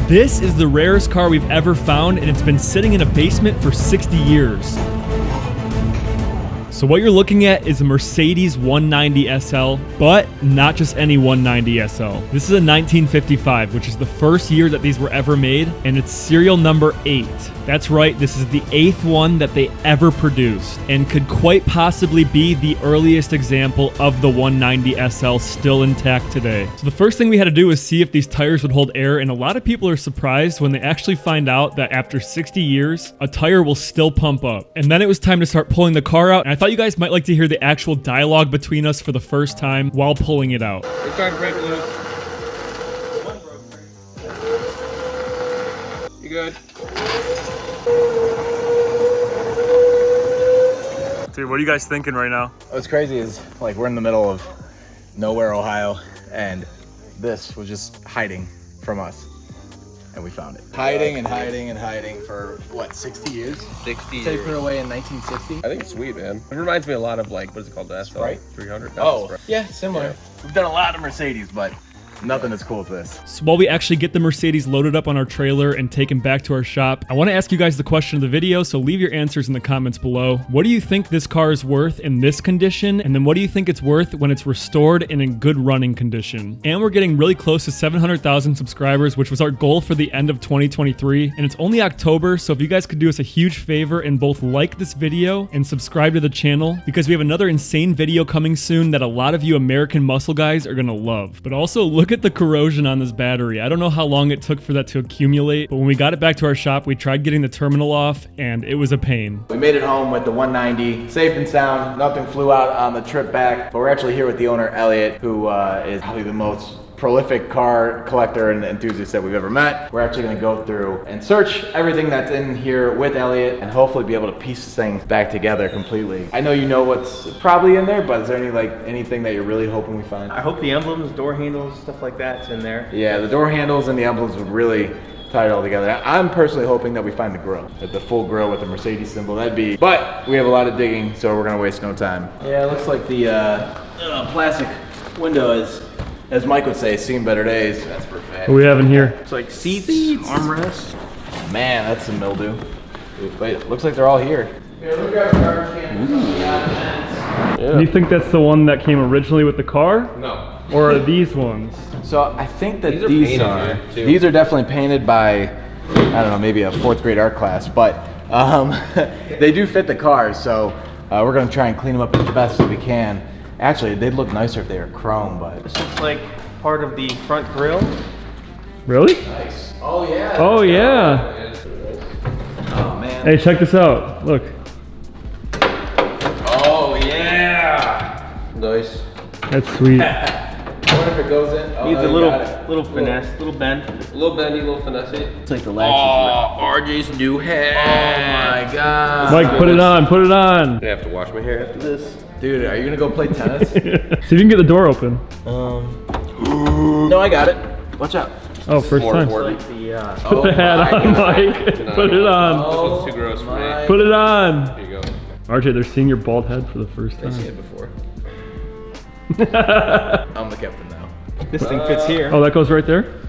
This is the rarest car we've ever found, and it's been sitting in a basement for 60 years. So what you're looking at is a Mercedes 190 SL, but not just any 190 SL. This is a 1955, which is the first year that these were ever made, and it's serial number 8. That's right, this is the 8th one that they ever produced, and could quite possibly be the earliest example of the 190 SL still intact today. So the first thing we had to do was see if these tires would hold air, and a lot of people are surprised when they actually find out that after 60 years, a tire will still pump up. And then it was time to start pulling the car out, and I thought you guys might like to hear the actual dialogue between us for the first time while pulling it out. We're trying to break loose. You good? Dude, what are you guys thinking right now? What's crazy is, like, we're in the middle of nowhere, Ohio, and this was just hiding from us, and we found it. Hiding and hiding and hiding for, what, 60 years? 60 They years. put it away in 1960? I think it's sweet, man. It reminds me a lot of, like, what is it called? The SL Sprite? 300? Oh, yeah, similar. Yeah. We've done a lot of Mercedes, but nothing as cool as this. So while we actually get the Mercedes loaded up on our trailer and taken back to our shop, I want to ask you guys the question of the video, so leave your answers in the comments below. What do you think this car is worth in this condition? And then what do you think it's worth when it's restored and in good running condition? And we're getting really close to 700,000 subscribers, which was our goal for the end of 2023. And it's only October, so if you guys could do us a huge favor and both like this video and subscribe to the channel, because we have another insane video coming soon that a lot of you American muscle guys are going to love. But also look at the corrosion on this battery. I don't know how long it took for that to accumulate, but when we got it back to our shop, we tried getting the terminal off, and it was a pain. We made it home with the 190, safe and sound. Nothing flew out on the trip back, but we're actually here with the owner, Elliot, who is probably the most prolific car collector and enthusiast that we've ever met. We're actually gonna go through and search everything that's in here with Elliot and hopefully be able to piece this thing back together completely. I know you know what's probably in there, but is there anything that you're really hoping we find? I hope the emblems, door handles, stuff like that's in there. Yeah, the door handles and the emblems would really tie it all together. I'm personally hoping that we find the grille, the full grille with the Mercedes symbol. That'd be, but we have a lot of digging, so we're gonna waste no time. Yeah, it looks like the plastic window is, as Mike would say, seen better days. That's for fact. What we have in here? It's like seats, armrests. Man, that's some mildew. Wait, it looks like they're all here. Here, look at the garbage can. Do you think that's the one that came originally with the car? No. Or are these ones? So I think that These are painted, too. these are definitely painted by, I don't know, maybe a 4th grade art class, but they do fit the car, so we're gonna try and clean them up as best as we can. Actually, they'd look nicer if they were chrome, but... This looks like part of the front grille. Really? Nice. Oh, yeah. Oh, yeah. Oh, man. Hey, check this out. Look. Oh, yeah. Nice. That's sweet. I wonder if it goes in. Oh, Needs no, a you got it. little finesse, little bend. A little bendy, a little finessey. It's like the latches. RJ's new head. Oh, my God. Mike, put it on, put it on. I have to wash my hair after this. Dude, are you gonna go play tennis? See if you can get the door open. No, I got it. Watch out. Oh, first More time. important. Like the, Put the hat on, Mike. Put it on. This one's too gross for me. Put it on. Here you go. RJ, they're seeing your bald head for the first I've seen time. it before. I'm the captain now. this thing fits here. Oh, that goes right there?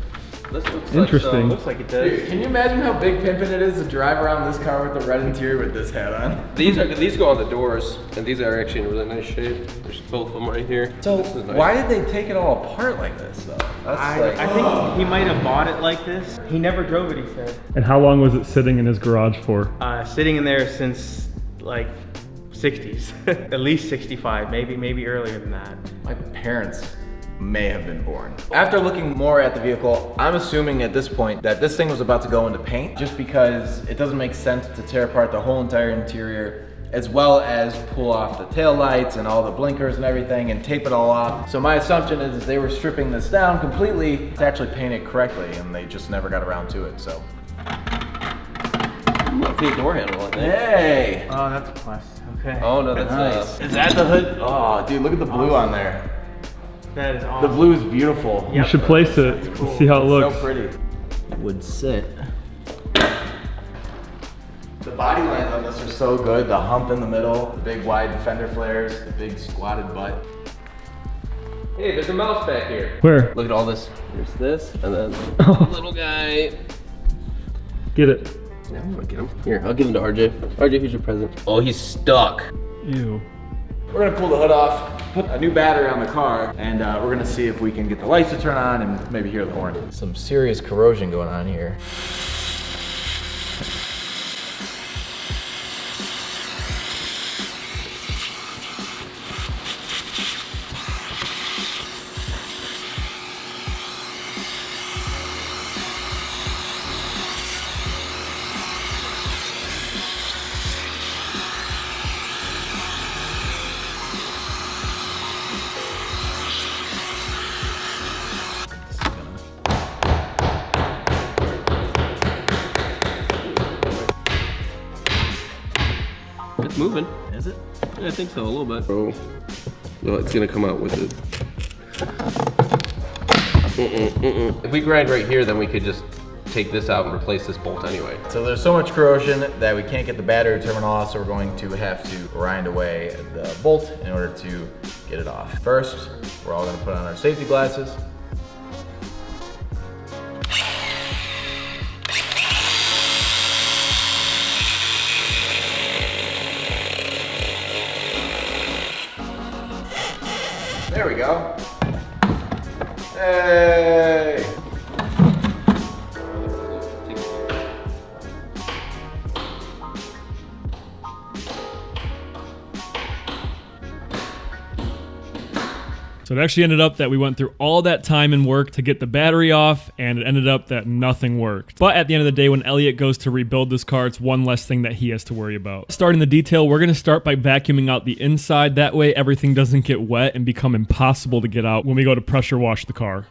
This looks Interesting. Looks like it does. Dude, can you imagine how big pimpin' it is to drive around this car with the red interior with this hat on? These go on the doors, and these are actually in really nice shape. There's both of them right here. So This is nice. why did they take it all apart like this though? That's I think he might have bought it like this. He never drove it, he said. And how long was it sitting in his garage for? Sitting in there since like 60s, at least 65, maybe earlier than that. my parents may have been born. After looking more at the vehicle, I'm assuming at this point that this thing was about to go into paint just because it doesn't make sense to tear apart the whole entire interior as well as pull off the tail lights and all the blinkers and everything and tape it all off. So my assumption is they were stripping this down completely to actually paint it correctly and they just never got around to it, so. That's the door handle, I think. Hey! Oh, that's plastic. Okay. Oh no, that's Nice. Is that the hood? Oh, dude, look at the blue on there. That is The awesome. blue is beautiful. You should place it, That's cool. see how it It's looks. so pretty. It would sit. The body lines on this are so good. The hump in the middle, the big wide fender flares, the big squatted butt. Hey, there's a mouse back here. Where? Look at all this. There's this, and then little guy. Get it. Yeah, I'm gonna get him. Here, I'll give him to RJ. RJ, here's your present. Oh, he's stuck. Ew. We're gonna pull the hood off, put a new battery on the car, and we're gonna see if we can get the lights to turn on and maybe hear the horn. Some serious corrosion going on here. It's moving. Is it? Yeah, I think so, a little bit. Oh, well, it's gonna come out with it. If we grind right here, then we could just take this out and replace this bolt anyway. So there's so much corrosion that we can't get the battery terminal off, so we're going to have to grind away the bolt in order to get it off. First, we're all gonna put on our safety glasses. There we go. Hey! So it actually ended up that we went through all that time and work to get the battery off, and it ended up that nothing worked. But at the end of the day, when Elliot goes to rebuild this car, it's one less thing that he has to worry about. Starting the detail, we're gonna start by vacuuming out the inside. That way everything doesn't get wet and become impossible to get out when we go to pressure wash the car.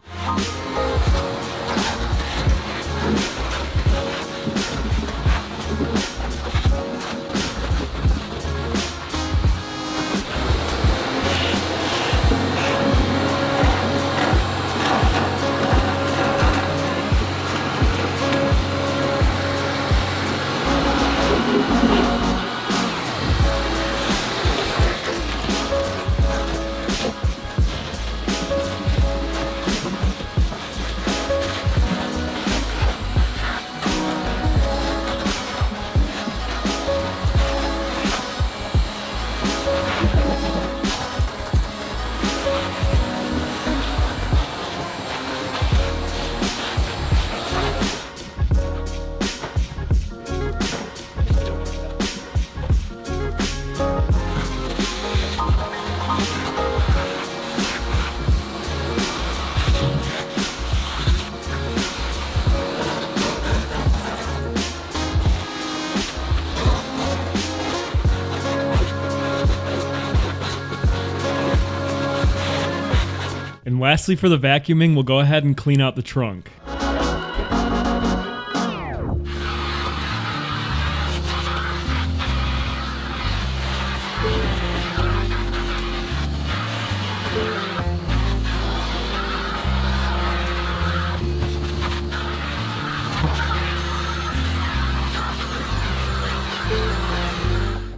And lastly, for the vacuuming, we'll go ahead and clean out the trunk.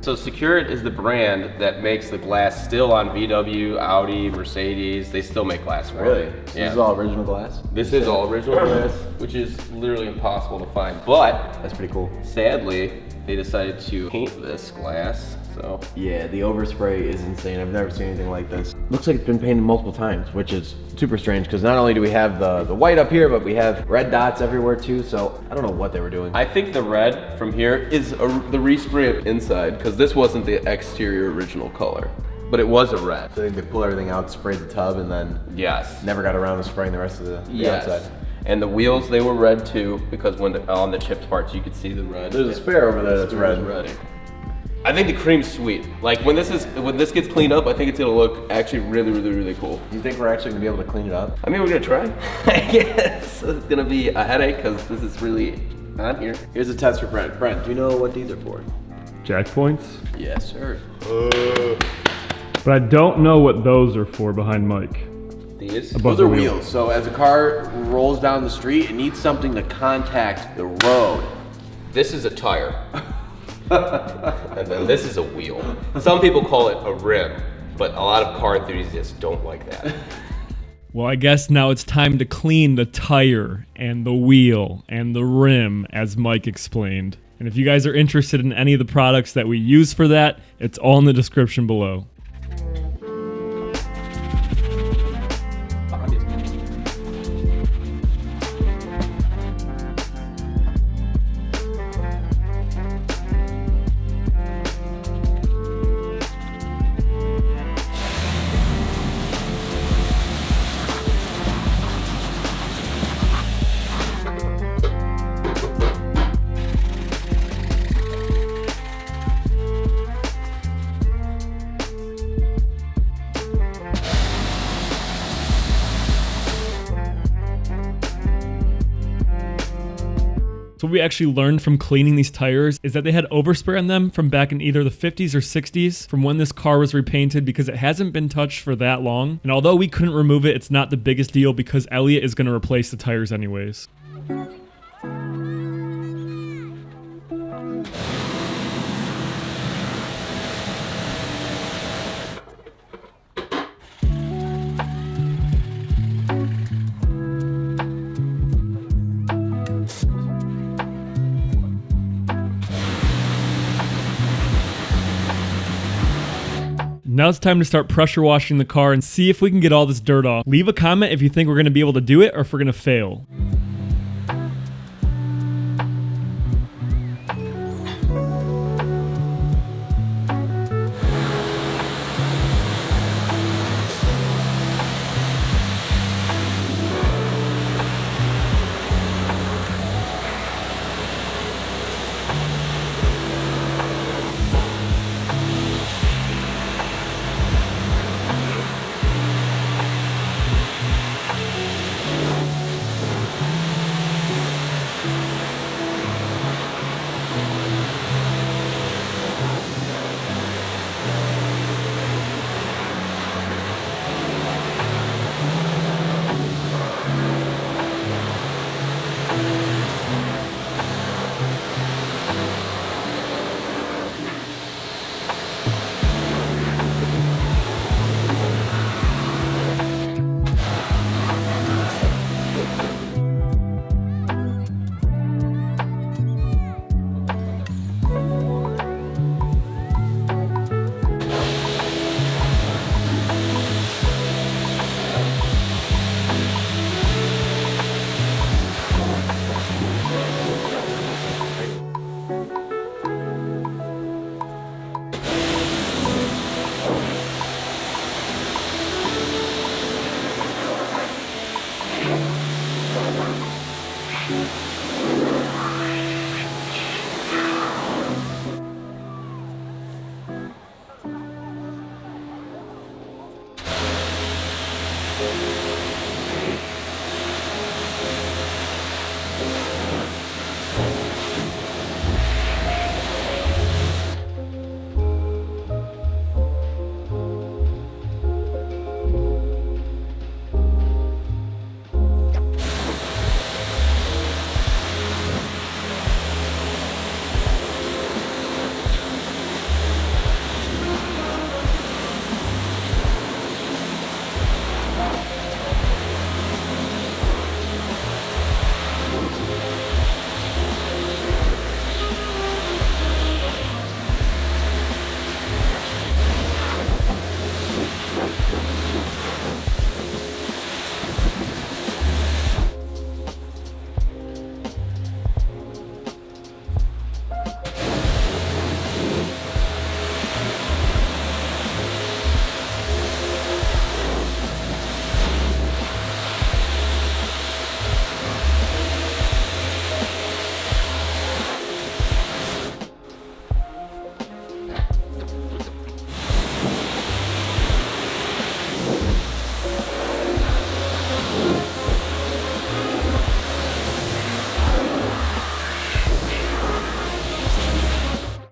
So Securit is the brand that makes the glass still on VW, Audi, Mercedes. They still make glass for it. So Yeah. this is all original glass? This is all original glass, which is literally impossible to find. But That's pretty cool. sadly, they decided to paint this glass. So Yeah, the overspray is insane. I've never seen anything like this. Looks like it's been painted multiple times, which is super strange because not only do we have the white up here, but we have red dots everywhere too. So I don't know what they were doing. I think the red from here is the respray inside, because this wasn't the exterior original color, but it was a red. So I think they pull everything out, sprayed the tub, and then Yes. never got around to spraying the rest of the Yes. outside. And the wheels, they were red too, because when on the chipped parts you could see the red. There's a spare over there that's red. I think the cream's sweet. Like when this gets cleaned up, I think it's gonna look actually really, really, really cool. Do you think we're actually gonna be able to clean it up? I mean, we're gonna try. I guess it's gonna be a headache because this is really on here. Here's a test for Brent. Brent, do you know what these are for? Jack points. Yes, sir. But I don't know what those are for behind Mike. These. Those are wheels. So as a car rolls down the street, it needs something to contact the road. This is a tire. And then this is a wheel. Some people call it a rim, but a lot of car enthusiasts don't like that. Well, I guess now it's time to clean the tire and the wheel and the rim, as Mike explained. And if you guys are interested in any of the products that we use for that, it's all in the description below. So what we actually learned from cleaning these tires is that they had overspray on them from back in either the 50s or 60s from when this car was repainted, because it hasn't been touched for that long. And although we couldn't remove it, it's not the biggest deal because Elliot is going to replace the tires anyways. Now it's time to start pressure washing the car and see if we can get all this dirt off. Leave a comment if you think we're going to be able to do it or if we're going to fail.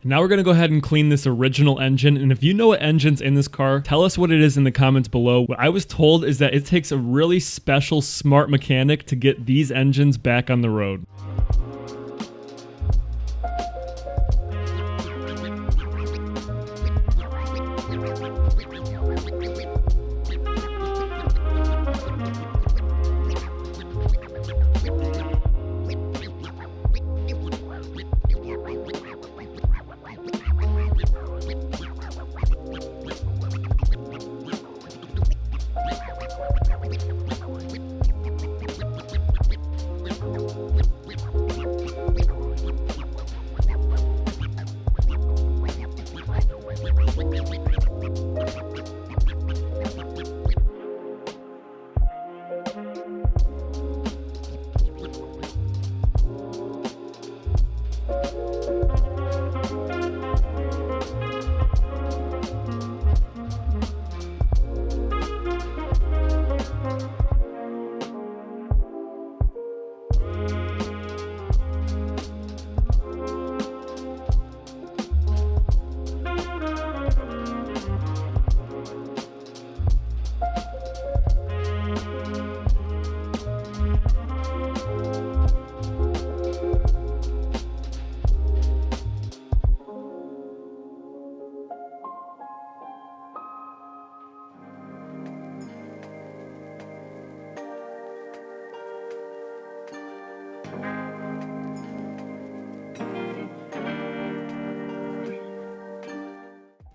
Now we're going to go ahead and clean this original engine, and if you know what engine's in this car, tell us what it is in the comments below. What I was told is that it takes a really special smart mechanic to get these engines back on the road.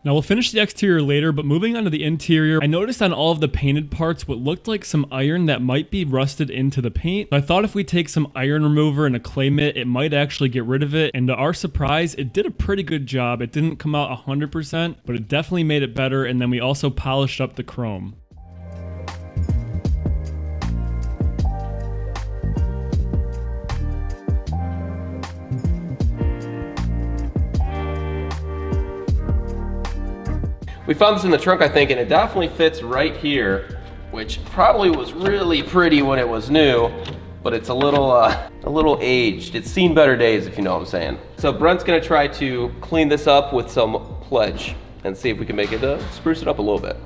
Now we'll finish the exterior later, but moving on to the interior, I noticed on all of the painted parts what looked like some iron that might be rusted into the paint. So I thought if we take some iron remover and a clay mitt, it might actually get rid of it. And to our surprise, it did a pretty good job. It didn't come out 100%, but it definitely made it better. And then we also polished up the chrome. We found this in the trunk, I think, and it definitely fits right here, which probably was really pretty when it was new, but it's a little aged. It's seen better days, if you know what I'm saying. So Brent's gonna try to clean this up with some Pledge and see if we can make it spruce it up a little bit.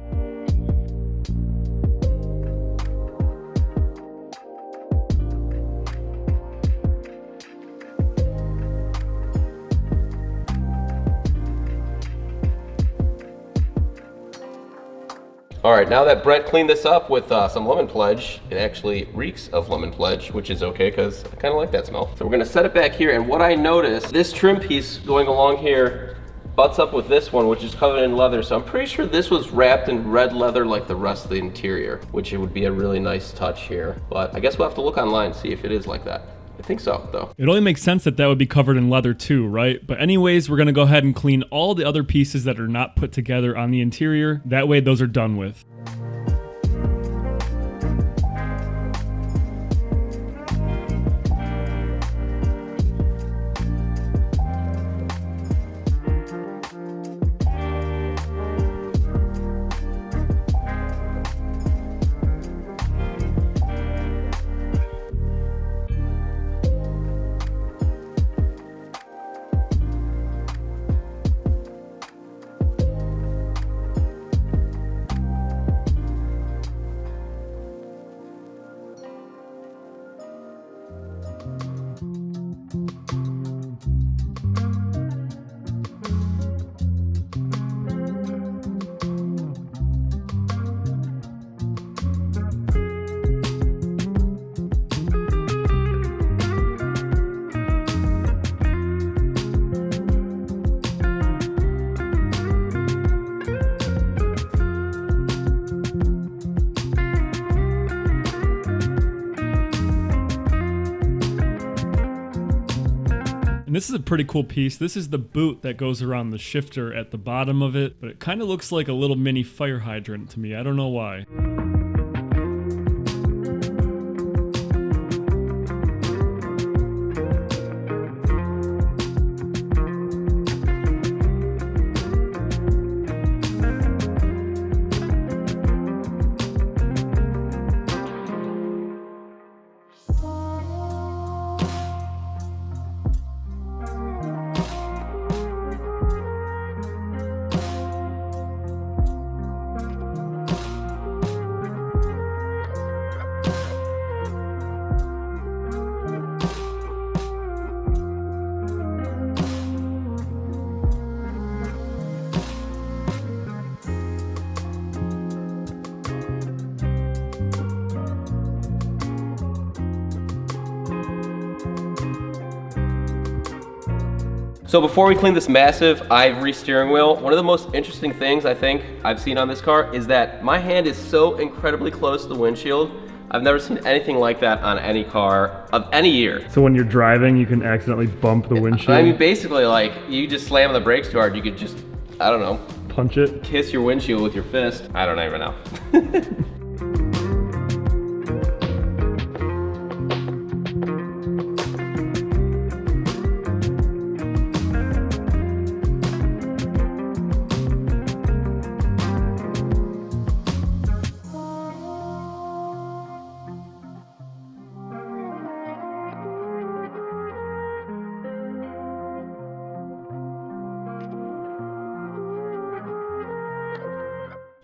All right, now that Brent cleaned this up with some lemon Pledge, it actually reeks of lemon Pledge, which is okay because I kind of like that smell. So we're gonna set it back here, and what I noticed, this trim piece going along here butts up with this one, which is covered in leather. So I'm pretty sure this was wrapped in red leather like the rest of the interior, which it would be a really nice touch here. But I guess we'll have to look online and see if it is like that. I think so, though. It only makes sense that that would be covered in leather too, right? But anyways, we're gonna go ahead and clean all the other pieces that are not put together on the interior. That way those are done with. And this is a pretty cool piece. This is the boot that goes around the shifter at the bottom of it, but it kind of looks like a little mini fire hydrant to me. I don't know why. So before we clean this massive ivory steering wheel, one of the most interesting things I think I've seen on this car is that my hand is so incredibly close to the windshield. I've never seen anything like that on any car of any year. So when you're driving, you can accidentally bump the windshield? I mean, basically, like, you just slam on the brakes too hard, you could just, I don't know. Punch it? Kiss your windshield with your fist. I don't even know.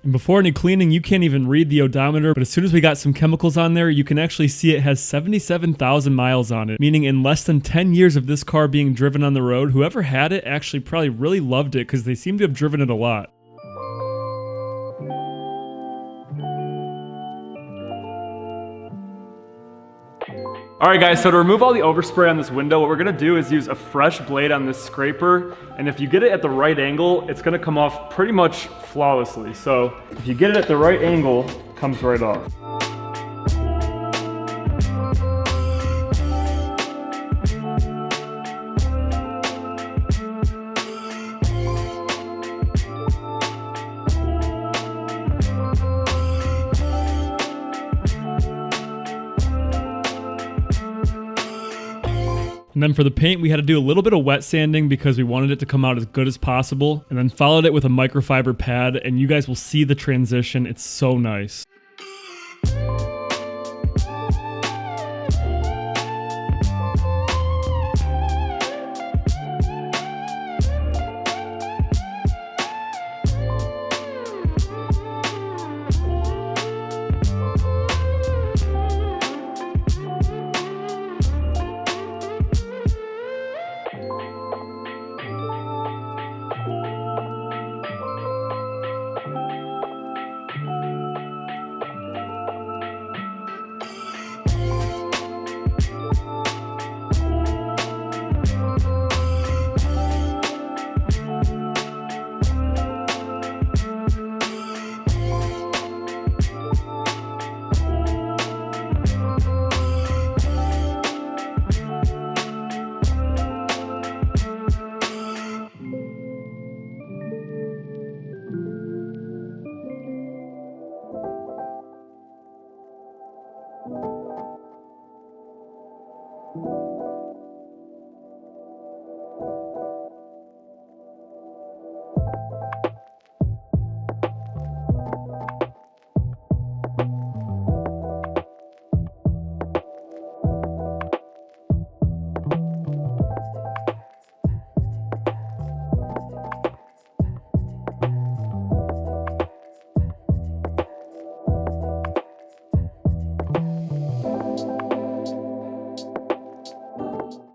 And before any cleaning, you can't even read the odometer, but as soon as we got some chemicals on there, you can actually see it has 77,000 miles on it, meaning in less than 10 years of this car being driven on the road, whoever had it actually probably really loved it because they seem to have driven it a lot. All right guys, so to remove all the overspray on this window, what we're gonna do is use a fresh blade on this scraper, and if you get it at the right angle, it's gonna come off pretty much flawlessly. So if you get it at the right angle, it comes right off. And then for the paint, we had to do a little bit of wet sanding because we wanted it to come out as good as possible, and then followed it with a microfiber pad, and you guys will see the transition. It's so nice.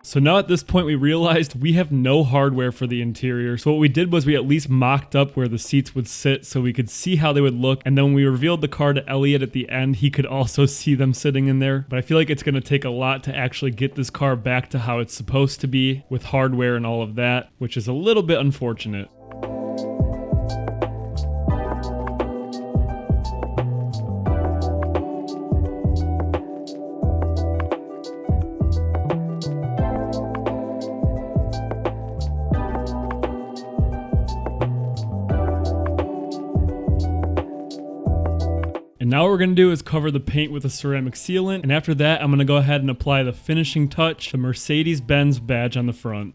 So now at this point we realized we have no hardware for the interior. So what we did was we at least mocked up where the seats would sit so we could see how they would look. And then when we revealed the car to Elliot at the end, he could also see them sitting in there. But I feel like it's gonna take a lot to actually get this car back to how it's supposed to be with hardware and all of that, which is a little bit unfortunate. And now what we're going to do is cover the paint with a ceramic sealant, and after that I'm going to go ahead and apply the finishing touch, the Mercedes-Benz badge on the front.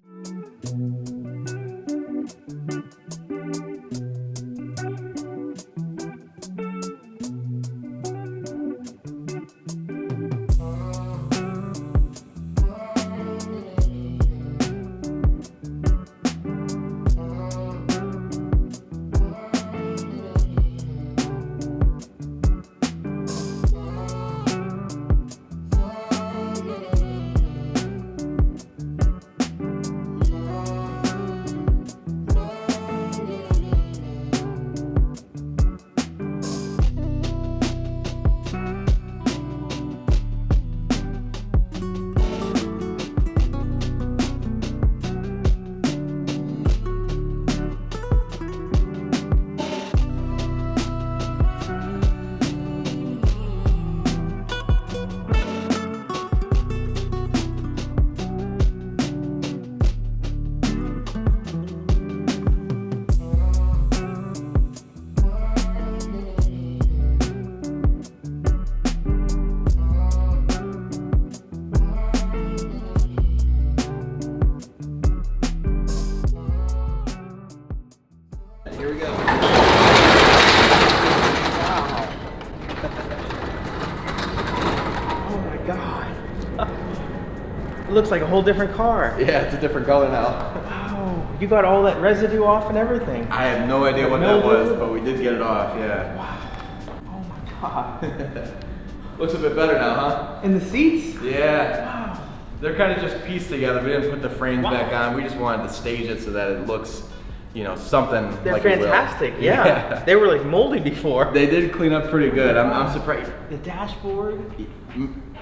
It looks like a whole different car. Yeah, it's a different color now. Wow, you got all that residue off and everything. I have no idea what that was, but we did get it off, yeah. Wow. Oh my God. Looks a bit better now, huh? And the seats? Yeah. Wow. They're kind of just pieced together. We didn't put the frames back on. We just wanted to stage it so that it looks, you know, something They're like it will. fantastic, yeah. They were like moldy before. They did clean up pretty good. I'm surprised. The dashboard.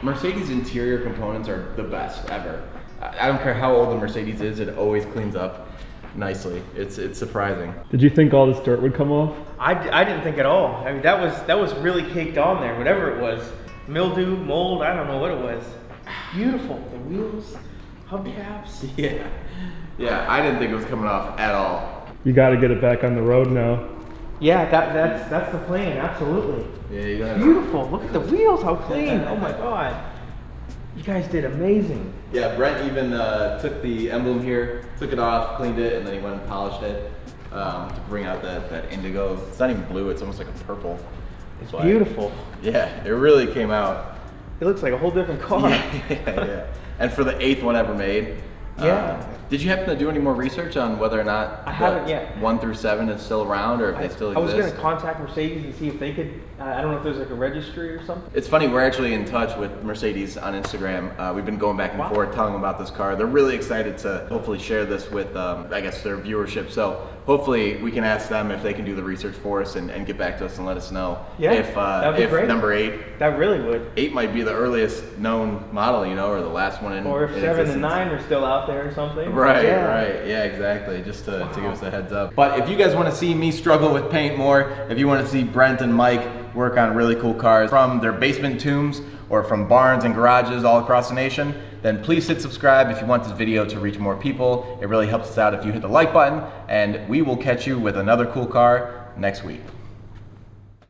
Mercedes interior components are the best ever. I don't care how old the Mercedes is, it always cleans up nicely. It's surprising. Did you think all this dirt would come off? I didn't think at all. I mean, that was really caked on there, whatever it was. Mildew, mold, I don't know what it was. Beautiful. The wheels, hubcaps. Yeah, I didn't think it was coming off at all. You got to get it back on the road now. Yeah, that's the plan, absolutely. Yeah, you got Beautiful. Look at the wheels, how clean. Oh my god. You guys did amazing. Yeah, Brent even took the emblem here, took it off, cleaned it, and then he went and polished it to bring out that indigo. It's not even blue, it's almost like a purple. It's beautiful. Yeah, it really came out. It looks like a whole different car. Yeah. And for the 8th one ever made. Yeah. Did you happen to do any more research on whether or not I haven't yet. 1 through 7 is still around, or if they still exist? I was going to contact Mercedes and see if they could, I don't know if there's like a registry or something. It's funny, we're actually in touch with Mercedes on Instagram. We've been going back and forth telling them about this car. They're really excited to hopefully share this with, I guess, their viewership. So hopefully we can ask them if they can do the research for us and get back to us and let us know that'd be if great. number 8. That really would. 8 might be the earliest known model, you know, or the last one in Or if in 7 existence. and 9 are still out there or something. Right. Yeah, exactly. Just to give us a heads up. But if you guys want to see me struggle with paint more, if you want to see Brent and Mike work on really cool cars from their basement tombs or from barns and garages all across the nation, then please hit subscribe if you want this video to reach more people. It really helps us out if you hit the like button, and we will catch you with another cool car next week.